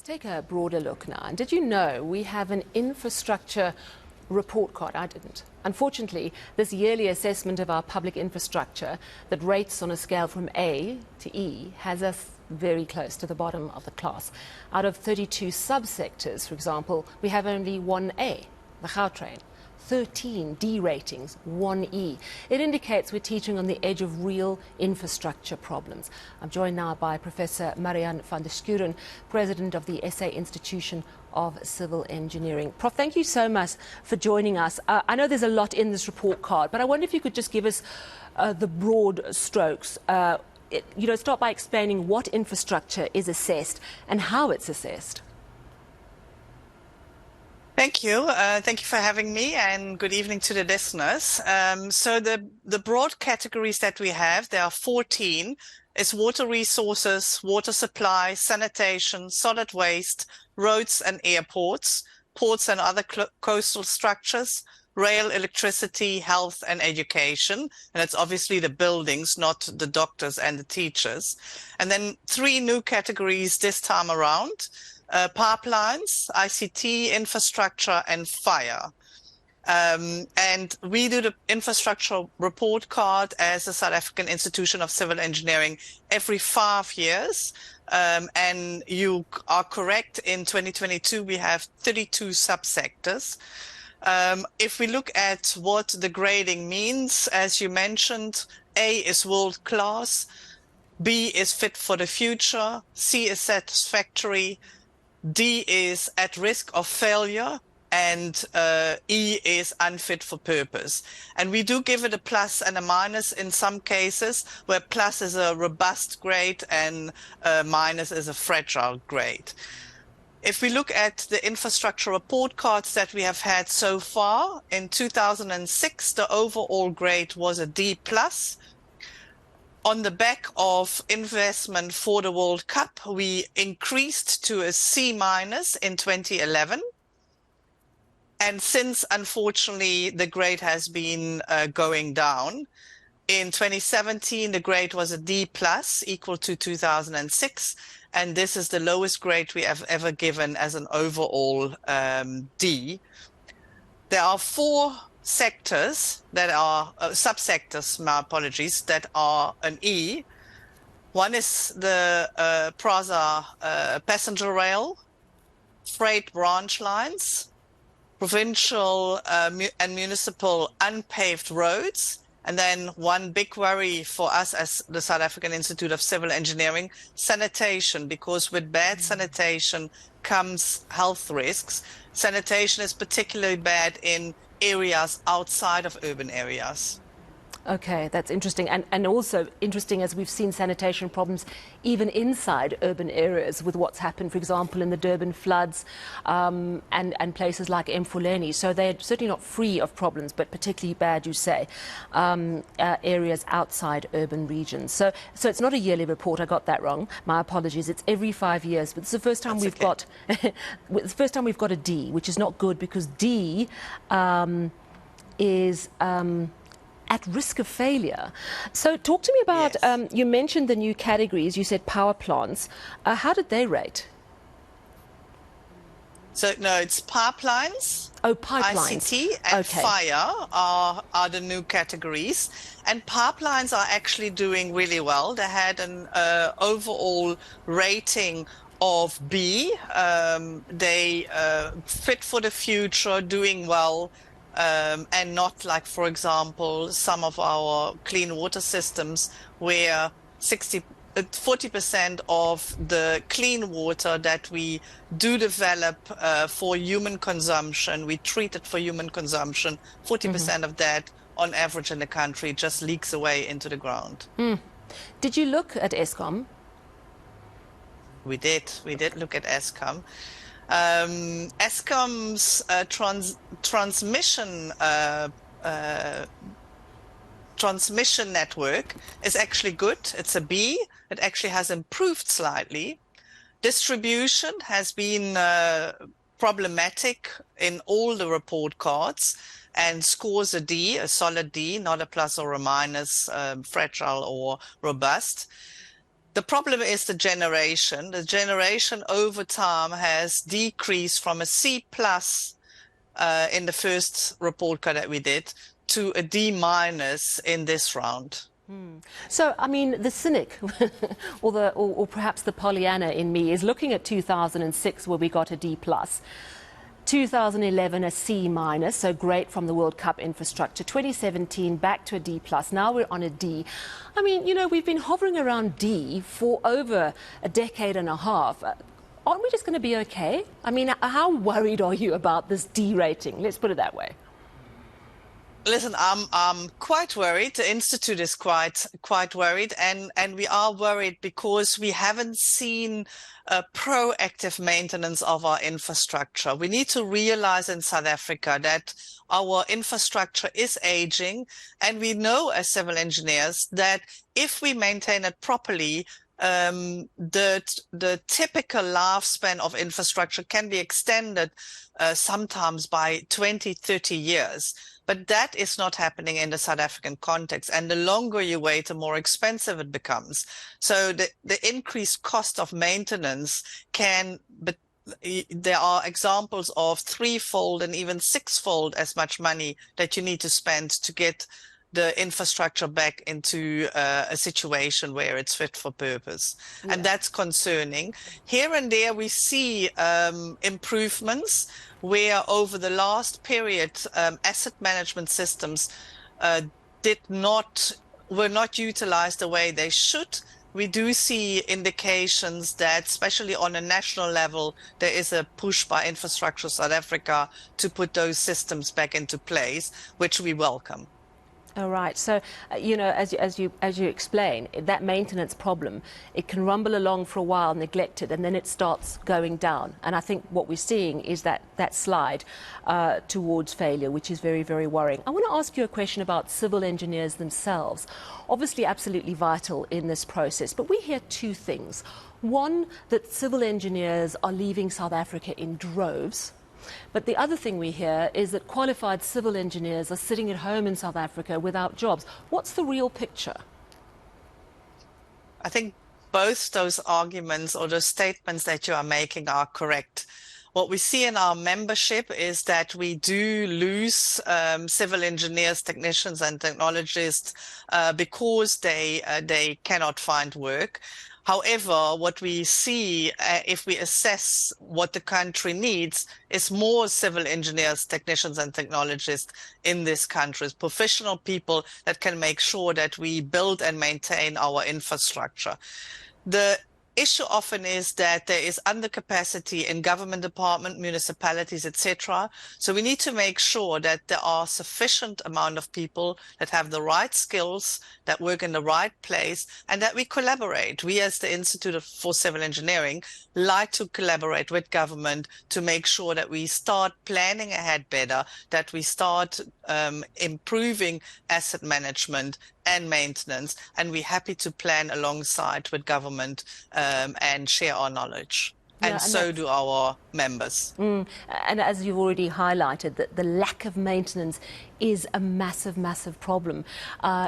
Take a broader look now. And did you know we have an infrastructure report card? I didn't. Unfortunately, this yearly assessment of our public infrastructure that rates on a scale from A to E has us very close to the bottom of the class. Out of 32 subsectors, for example, we have only one A, the Gautrain. 13 D ratings, 1 E. It indicates we're teetering on the edge of real infrastructure problems. I'm joined now by Professor Marianne Vanderschuren, President of the SA Institution of Civil Engineering. Prof, thank you so much for joining us. I know there's a lot in this report card, but I wonder if you could just give us the broad strokes. Start by explaining what infrastructure is assessed and how it's assessed. Thank you. Thank you for having me, and good evening to the listeners. So the broad categories that we have, there are 14, is water resources, water supply, sanitation, solid waste, roads and airports, ports and other coastal structures, rail, electricity, health and education. And it's obviously the buildings, not the doctors and the teachers. And then 3 new categories this time around. Pipelines, ICT, infrastructure, and fire. And we do the infrastructure report card as a South African Institution of Civil Engineering every 5 years. And you are correct, in 2022 we have 32 subsectors. If we look at what the grading means, as you mentioned, A is world class, B is fit for the future, C is satisfactory, D is at risk of failure, and E is unfit for purpose. And we do give it a plus and a minus in some cases, where plus is a robust grade and minus is a fragile grade. If we look at the infrastructure report cards that we have had so far, in 2006, the overall grade was a D+. On the back of investment for the World Cup, we increased to a C- in 2011. And since, unfortunately, the grade has been going down. In 2017, the grade was a D+, equal to 2006. And this is the lowest grade we have ever given as an overall D. There are 4 sectors that are subsectors, my apologies, that are an E. One is the Praza passenger rail, freight branch lines, provincial and municipal unpaved roads, and then one big worry for us as the South African Institute of Civil Engineering, sanitation, because with bad sanitation comes health risks. Sanitation is particularly bad in areas outside of urban areas. Okay, that's interesting. And also interesting, as we've seen sanitation problems even inside urban areas with what's happened, for example, in the Durban floods and places like Mfuleni. So they're certainly not free of problems, but particularly bad, you say, areas outside urban regions. So it's not a yearly report. I got that wrong. My apologies. It's every 5 years. But it's the first time it's the first time we've got a D, which is not good, because D is at risk of failure. So talk to me about, yes. You mentioned the new categories. You said power plants. How did they rate? So, no, it's pipelines. Oh, pipelines. ICT and fire are the new categories. And pipelines are actually doing really well. They had an overall rating of B. They fit for the future, doing well. And not like, for example, some of our clean water systems where 40% of the clean water that we do develop for human consumption, we treat it for human consumption, 40% of that on average in the country just leaks away into the ground. Did you look at Eskom? We did look at Eskom. Eskom's transmission network is actually good. It's a B. It actually has improved slightly. Distribution has been problematic in all the report cards and scores a D, a solid D, not a plus or a minus, fragile or robust. The problem is the generation. The generation over time has decreased from a C plus in the first report card that we did to a D minus in this round. So, I mean, the cynic, or perhaps the Pollyanna in me, is looking at 2006, where we got a D plus. 2011 a C minus, so great from the World Cup infrastructure. 2017 back to a D plus. Now we're on a D. I mean, you know, we've been hovering around D for over a decade and a half. Aren't we just going to be okay? I mean, how worried are you about this D rating? Let's put it that way. Listen, I'm quite worried. The Institute is quite worried, and we are worried because we haven't seen a proactive maintenance of our infrastructure. We need to realize in South Africa that our infrastructure is aging, and we know as civil engineers that if we maintain it properly, the typical lifespan of infrastructure can be extended sometimes by 20, 30 years. But that is not happening in the South African context. And the longer you wait, the more expensive it becomes. So the increased cost of maintenance but there are examples of threefold and even sixfold as much money that you need to spend to get the infrastructure back into a situation where it's fit for purpose. Yeah. And that's concerning. Here and there we see improvements where over the last period asset management systems were not utilized the way they should. We do see indications that, especially on a national level, there is a push by Infrastructure South Africa to put those systems back into place, which we welcome. All right. So, you know, as you explain, that maintenance problem, it can rumble along for a while, neglected, and then it starts going down. And I think what we're seeing is that slide towards failure, which is very, very worrying. I want to ask you a question about civil engineers themselves. Obviously, absolutely vital in this process. But we hear two things. One, that civil engineers are leaving South Africa in droves. But the other thing we hear is that qualified civil engineers are sitting at home in South Africa without jobs. What's the real picture? I think both those arguments or those statements that you are making are correct. What we see in our membership is that we do lose civil engineers, technicians and technologists because they cannot find work. However, what we see, if we assess what the country needs, is more civil engineers, technicians and technologists in this country, professional people that can make sure that we build and maintain our infrastructure. The issue often is that there is undercapacity in government departments, municipalities, etc. So we need to make sure that there are sufficient amount of people that have the right skills, that work in the right place, and that we collaborate. We as the Institute for Civil Engineering like to collaborate with government to make sure that we start planning ahead better, that we start improving asset management and maintenance, and we're happy to plan alongside with government and share our knowledge. Yeah, and so do our members. And as you've already highlighted, that the lack of maintenance is a massive, massive problem.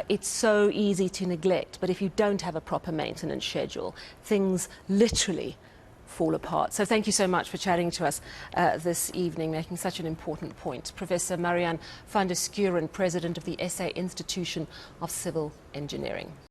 It's so easy to neglect, but if you don't have a proper maintenance schedule, things literally fall apart. So thank you so much for chatting to us this evening, making such an important point. Professor Marianne Vanderschuren, President of the SA Institution of Civil Engineering.